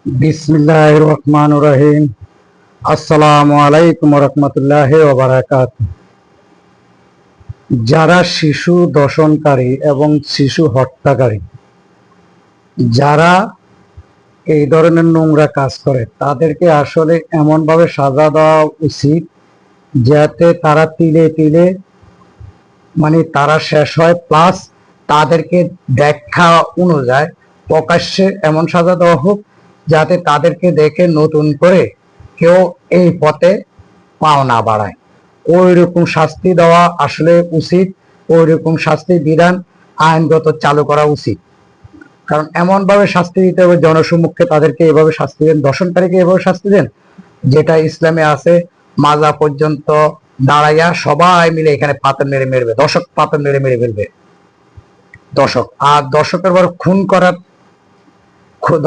বিসমিল্লাহির রহমানির রহিম। আসসালামু আলাইকুম রহমতুল্লাহি ওয়া বারাকাতুহু। যারা শিশু দর্শনকারী এবং শিশু হত্যাকারী, যারা এই ধরনের নোংরা কাজ করে, তাদেরকে আসলে এমনভাবে সাজা দেওয়া উচিত যাতে তারা তিলে তিলে তারা শেষ হয়, প্লাস তাদেরকে দেখা অনুযায়ী প্রকাশ্যে এমন সাজা দেওয়া হোক যাতে তাদেরকে দেখে নতুন করে কেউ এই পথে পাও না বাড়ায়। ওই রকম শাস্তি দেওয়া আসলে উচিত, ওই রকম শাস্তি বিধান আইনগত চালু করা উচিত। কারণ এমন ভাবে শাস্তি দিতে হবে জনসম্মুখে, তাদেরকে এভাবে শাস্তি দেন, দর্শনকারীকে এভাবে শাস্তি দেন যেটা ইসলামে আছে। মাজা পর্যন্ত দাঁড়াইয়া সবাই মিলে এখানে পাথর মেরে মেরবে, দর্শক পাথর মেরে মেরে ফেলবে দর্শক। আর দর্শকের পর খুন করার,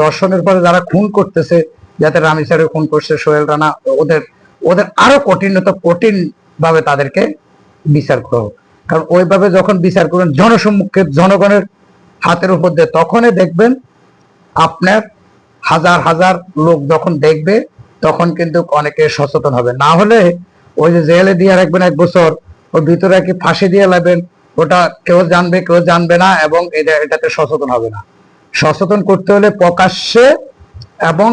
দর্শনের পরে যারা খুন করতেছে, যাতে রামি স্যারের খুন করছে, সোহেল রানা, ওদের ওদের আরো কঠিন ভাবে তাদেরকে বিচার করা হোক। কারণ ওইভাবে যখন বিচার করবেন জনসম্মুখে, জনগণের হাতের উপর দিয়ে, তখনই দেখবেন আপনার হাজার হাজার লোক যখন দেখবে, তখন কিন্তু অনেকে সচেতন হবে। না হলে ওই যে জেলে দিয়ে রাখবেন 1 বছর, ওর ভিতরে কি ফাঁসি দিয়ে লাগবেন, ওটা কেউ জানবে কেউ জানবে না, এবং এটাতে সচেতন হবে না। সচেতন করতে হলে প্রকাশ্যে এবং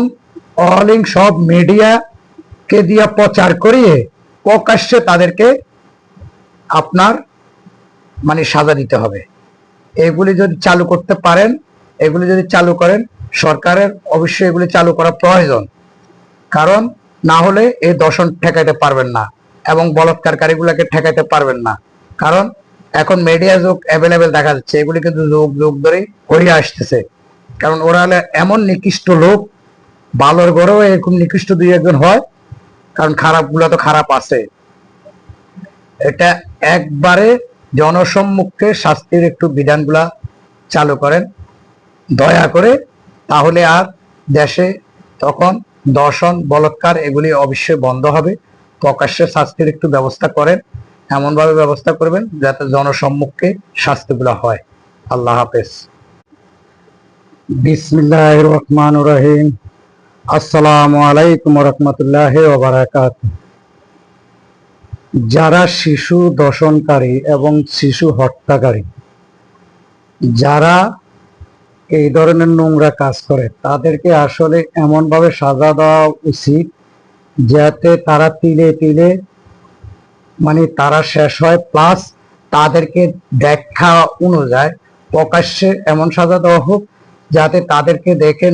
অলিং সব মিডিয়াকে দিয়ে প্রচার করিয়ে প্রকাশ্যে তাদেরকে আপনার সাজা দিতে হবে। এগুলি যদি চালু করতে পারেন, এগুলি যদি চালু করেন, সরকারের অবশ্যই এগুলি চালু করা প্রয়োজন। কারণ না হলে এই দর্শন ঠেকাইতে পারবেন না এবং বলাৎকারীগুলোকে ঠেকাইতে পারবেন না। কারণ এখন মিডিয়া যুগ অ্যাভেলেবেল দেখা যাচ্ছে, এগুলি কিন্তু যুগ যুগ ধরেই হয়ে আসতেছে। কারণ ওরা হলে এমন নিকৃষ্ট লোক, ভালোর ঘরেও এরকম নিকৃষ্ট 2-1 জন হয়, কারণ খারাপগুলো তো খারাপ আছে। এটা একবারে জনসম্মুখে শাস্তির একটু বিধানগুলা চালু করেন দয়া করে, তাহলে আর দেশে তখন দর্শন বলাৎকার এগুলি অবশ্যই বন্ধ হবে। প্রকাশ্যে শাস্তির একটু ব্যবস্থা করেন, এমন ভাবে ব্যবস্থা করবেন যাতে জনসম্মুখে শাস্তিগুলো হয়। আল্লাহ হাফেজ। বিসমিল্লাহির রহমানির রহিম। আসসালামু আলাইকুম রহমতুল্লাহি ওয়া বারাকাতুহু। যারা শিশু দর্শনকারী এবং শিশু হত্যাকারী, যারা এই ধরনের নোংরা কাজ করে, তাদেরকে আসলে এমনভাবে সাজা দেওয়া উচিত যাতে তারা তিলে তিলে তারা শেষ হয়, প্লাস তাদেরকে দেখা অনুযায়ী প্রকাশ্যে এমন সাজা দেওয়া হোক যাতে তাদেরকে দেখে